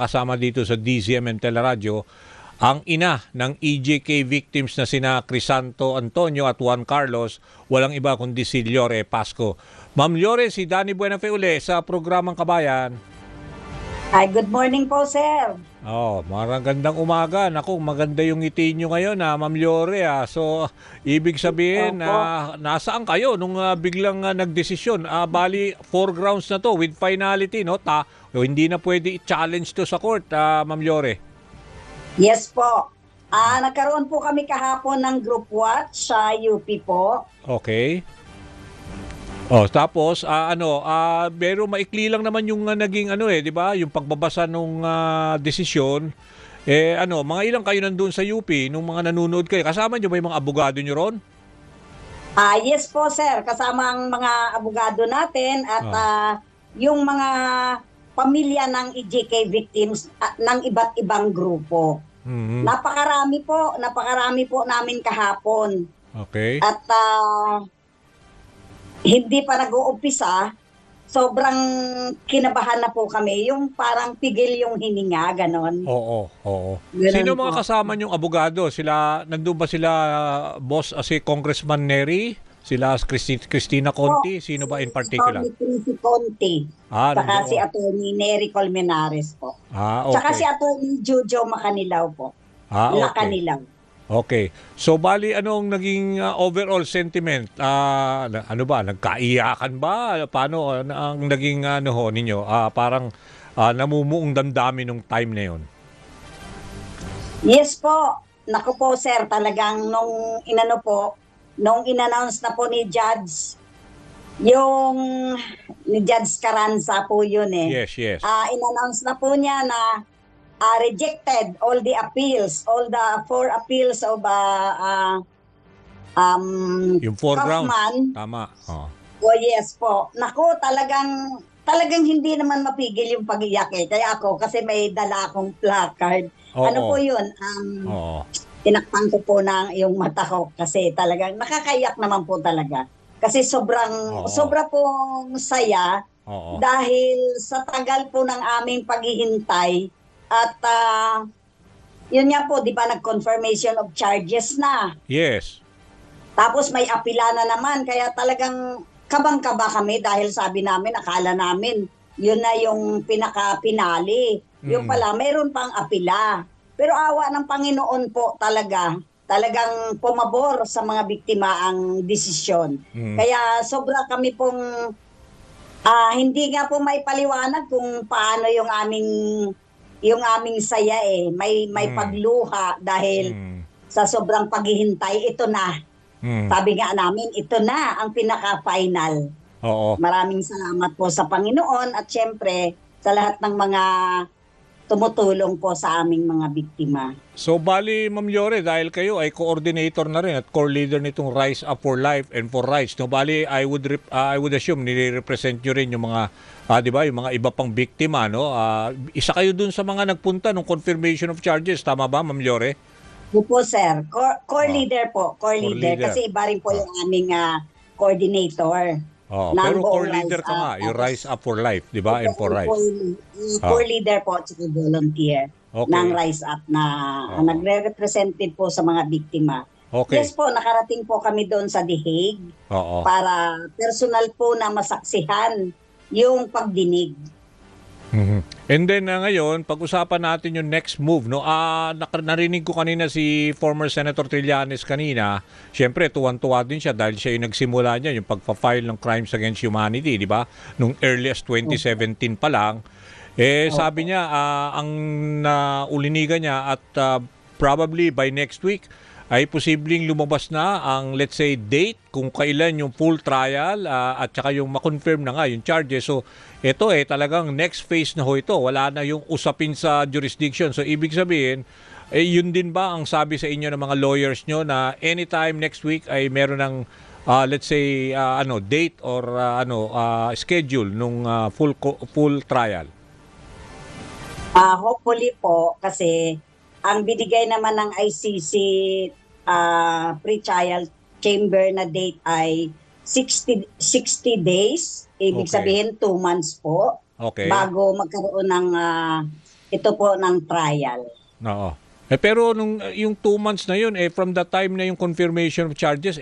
kasama dito sa DZMM Teleradyo ang ina ng EJK victims na sina Crisanto Antonio at Juan Carlos, walang iba kundi si Llore Pasco. Ma'am Llore, si Danny Buenafe uli sa programang Kabayan. Hi, good morning po, sir. Magandang umaga. Naku, maganda yung ngiti nyo ngayon, Ma'am Llore. So, ibig sabihin, nasaan kayo nung biglang nagdesisyon? Bali, 4 grounds na to with finality, no? Hindi na pwede i-challenge to sa court, Ma'am Llore. Yes po. Nagkaroon po kami kahapon ng group watch sa UP po. Okay. Tapos pero maikli lang naman yung naging di ba? Yung pagbabasa nung desisyon. Mga ilang kayo nandun sa UP nung mga nanonood kayo? Kasama niyo ba yung mga abogado niyo ron? Yes po, sir. Kasama ang mga abogado natin at yung mga pamilya ng EJK victims ng iba't ibang grupo. Mm-hmm. Napakarami po namin kahapon. Okay. At hindi pa nag-uumpisa, sobrang kinabahan na po kami. Yung parang pigil yung hininga, ganon. Oo. Ganon Sino po. mga kasama niyong abogado? Nandun ba sila, boss, si Congressman Neri? Sila Cristina Conti? Sino ba in particular? Si Conti. Saka nandoon. si Atty. Nery Colmenares po. Okay. Saka si Atty. Jojo Macanilaw po. Okay. Lacanilaw. Okay. So, bali, anong naging overall sentiment? Nagkaiyakan ba? Paano ang naging ninyo? Parang namumuong damdamin nung time na yun. Yes po. Naku po, sir. Talagang nung in-announce na po ni Judge, ni Judge Carranza po yun eh. Yes. In-announce na po niya na rejected all the 4 appeals of Yung 4 grounds. Kaufman. Tama. Yes po. Naku, talagang hindi naman mapigil yung pag-iyak eh. Kaya ako, kasi may dala akong placard. Ano po yun? Tinakpan ko po ng yung mata ko kasi talagang nakakaiyak naman po talaga. Kasi sobra pong saya dahil sa tagal po ng aming paghihintay at yun nga po, di ba nag-confirmation of charges na. Yes. Tapos may apila na naman kaya talagang kabang-kaba kami dahil sabi namin, akala namin yun na yung pinaka-pinali. Yung pala, mayroon pang apila. Pero awa ng Panginoon po talagang pumabor sa mga biktima ang desisyon. Kaya sobra kami pong hindi nga po may paliwanag kung paano yung aming saya eh. May pagluha dahil sa sobrang paghihintay, ito na. Sabi nga namin, ito na ang pinaka-final. Maraming salamat po sa Panginoon at syempre sa lahat ng mga tumutulong po sa aming mga biktima. So, bali, Ma'am Llore, dahil kayo ay coordinator na rin at core leader nitong Rise Up for Life and for Rights, no? Bali, I would assume nire-represent nyo rin yung mga, di ba, yung mga iba pang biktima, no? Isa kayo dun sa mga nagpunta ng confirmation of charges, tama ba, Ma'am Llore? Opo, sir. Core leader po. Core leader. Kasi iba rin po yung aming coordinator. Pero core leader ka nga, yung Rise Up for Life, di ba? And for Rights. Core leader po at volunteer ng Rise Up na nagre-represented po sa mga biktima. Okay. Yes po, nakarating po kami doon sa The Hague para personal po na masaksihan yung pagdinig. And then ngayon, pag-usapan natin yung next move, no? Narinig ko kanina si former Senator Trillanes kanina. Siyempre, tuwan-tuwa din siya dahil siya yung nagsimula niya yung pagpa-file ng crimes against humanity, di ba? Nung earliest 2017 pa lang. Sabi niya, ang ulinigan niya at probably by next week ay posibleng lumabas na ang, let's say, date kung kailan yung full trial at saka yung ma-confirm na nga yung charges. So, ito talagang next phase na ho ito. Wala na yung usapin sa jurisdiction. So, ibig sabihin, yun din ba ang sabi sa inyo ng mga lawyers nyo na anytime next week ay meron ng, let's say, date or schedule nung full trial? Hopefully po, kasi ang binigay naman ng ICC pre-trial chamber na date ay 60 days. Ibig sabihin 2 months po. Okay. Bago magkaroon ng ito po ng trial. Oo. Pero yung 2 months na yun, from the time na yung confirmation of charges,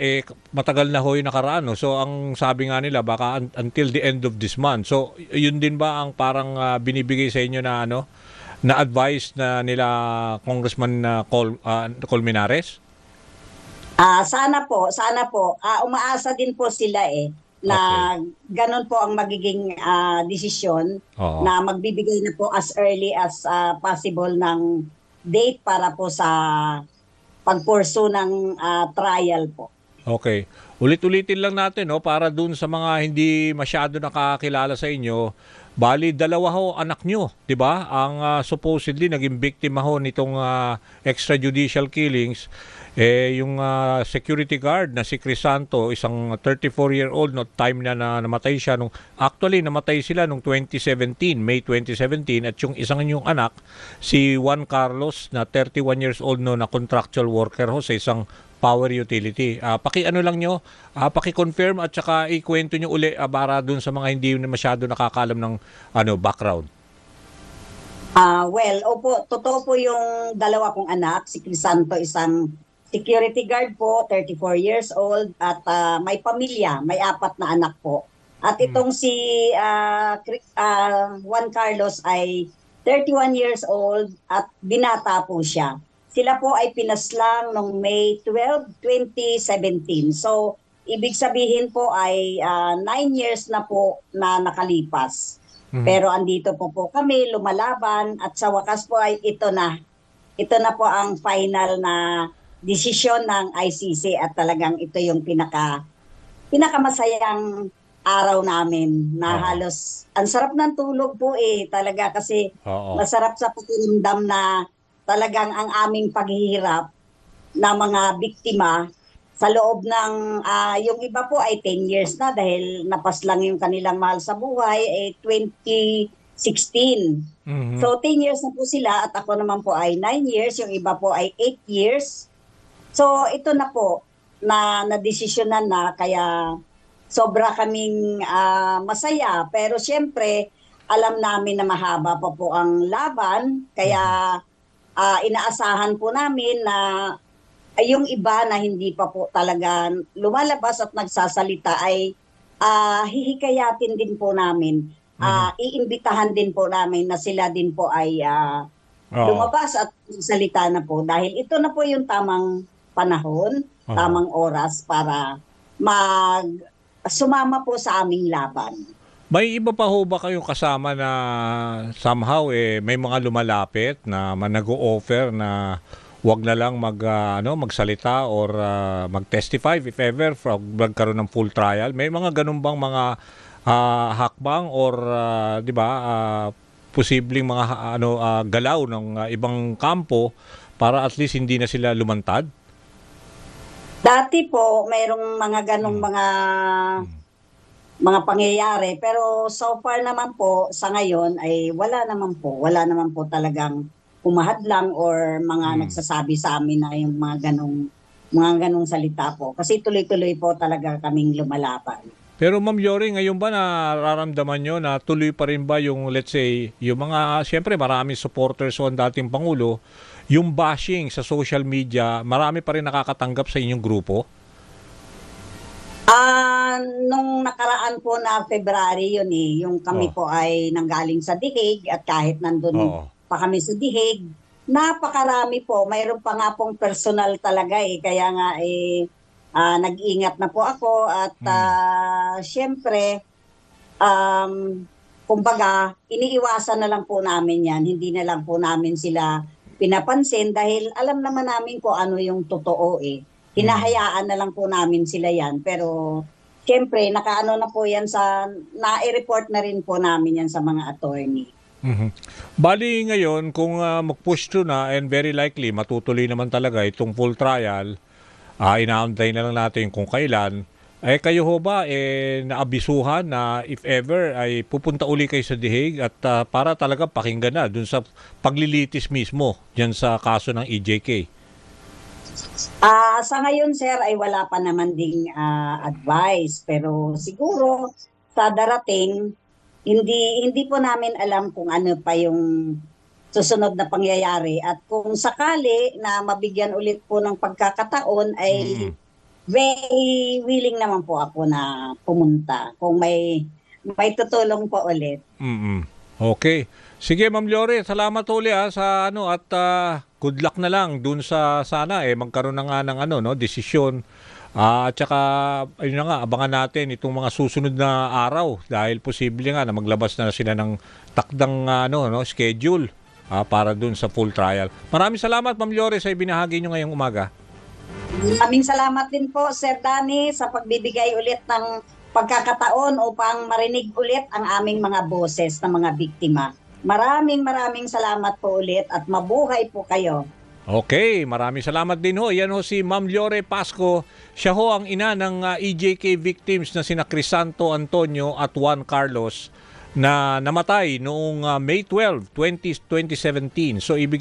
matagal na ho yung nakaraan. No? So ang sabi nga nila, baka until the end of this month. So yun din ba ang parang binibigay sa inyo na na advice na nila Congressman Colmenares? Sana po. Umaasa din po sila na ganun po ang magiging desisyon Oo. na magbibigay na po as early as possible ng date para po sa pagpursu ng trial po. Okay. Ulit-ulitin lang natin para dun sa mga hindi masyado nakakilala sa inyo. Bali, 2 ho anak nyo, 'di ba? Ang supposedly naging biktima ho nitong extrajudicial killings yung security guard na si Crisanto, isang 34-year-old time na namatay siya actually namatay sila nung 2017, May 2017 at yung isang yung anak si Juan Carlos na 31 years old na contractual worker ho sa isang power utility. Paki-ano lang nyo, paki-confirm at saka ikwento nyo uli para dun sa mga hindi masyado nakakalam ng background. Well, opo, totoo po yung 2 kong anak, si Crisanto isang security guard po, 34 years old at may pamilya, may 4 na anak po. At itong si Juan Carlos ay 31 years old at binata po siya. Sila po ay pinaslang noong May 12, 2017. So, ibig sabihin po ay 9 years na po na nakalipas. Pero andito po kami, lumalaban at sa wakas po ay ito na. Ito na po ang final na desisyon ng ICC at talagang ito yung pinakamasayang araw namin na halos ang sarap ng tulog po talaga kasi masarap sa pakiramdam na talagang ang aming paghihirap na mga biktima sa loob ng yung iba po ay 10 years na dahil napaslang yung kanilang mahal sa buhay 2016. So 10 years na po sila at ako naman po ay 9 years, yung iba po ay 8 years. So ito na po na nadesisyonan na kaya sobra kaming masaya pero siyempre alam namin na mahaba pa po ang laban kaya inaasahan po namin na yung iba na hindi pa po talaga lumalabas at nagsasalita ay hihikayatin din po namin. Iimbitahan din po namin na sila din po ay lumabas at salita na po dahil ito na po yung tamang panahon, tamang oras para sumama po sa aming laban. May iba pa ho ba kayong kasama na somehow may mga lumalapit na nag-o-offer na wag na lang magsalita or mag-testify if ever magkaroon ng full trial? May mga ganun bang mga hakbang or 'di ba posibleng mga galaw ng ibang kampo para at least hindi na sila lumantad? Dati po mayroong mga ganong mga pangyayari pero so far naman po sa ngayon ay wala naman po talagang humahadlang or mga nagsasabi sa amin na yung mga ganong salita po kasi tuloy-tuloy po talaga kaming lumalaban. Pero Ma'am Yori, ngayon ba nararamdaman nyo na tuloy pa rin ba yung let's say yung mga siyempre maraming supporters o dating Pangulo, yung bashing sa social media, marami pa rin nakakatanggap sa inyong grupo? Nung nakaraan po na February yun yung kami po ay nanggaling sa Dihig at kahit nandun pa kami sa Dihig, napakarami po. Mayroon pa nga pong personal talaga kaya nga nag-ingat na po ako at syempre kumbaga iniiwasan na lang po namin yan. Hindi na lang po namin sila pinapansin dahil alam naman namin kung ano yung totoo Hinahayaan na lang po namin sila yan. Pero, siyempre, nakaano na po yan na-report na rin po namin yan sa mga attorney. Bali ngayon, kung mag-push through na and very likely, matutuloy naman talaga itong full trial, inaantay na lang natin kung kailan, kayo ho ba naabisuhan na if ever ay pupunta uli kayo sa Dihig at para talaga pakinggan na dun sa paglilitis mismo dyan sa kaso ng EJK? Sa ngayon sir ay wala pa naman ding advice pero siguro sa darating hindi po namin alam kung ano pa yung susunod na pangyayari. At kung sakali na mabigyan ulit po ng pagkakataon ay very willing naman po ako na pumunta kung may tutulong po ulit. Okay. Sige, Ma'am Lore, salamat uli sa at good luck na lang dun sa sana magkaroon na nga ng desisyon. At saka ayun na nga, abangan natin itong mga susunod na araw dahil posible nga na maglabas na sila ng takdang schedule para dun sa full trial. Maraming salamat, Ma'am Lore, sa ibinahagi nyo ngayong umaga. Maraming salamat din po, Sir Danny, sa pagbibigay ulit ng pagkakataon upang marinig ulit ang aming mga boses ng mga biktima. Maraming salamat po ulit at mabuhay po kayo. Okay, maraming salamat din ho. Yan ho si Ma'am Lore Pasco. Siya ho ang ina ng EJK victims na sina Crisanto Antonio at Juan Carlos na namatay noong May 12, 2017. So ibig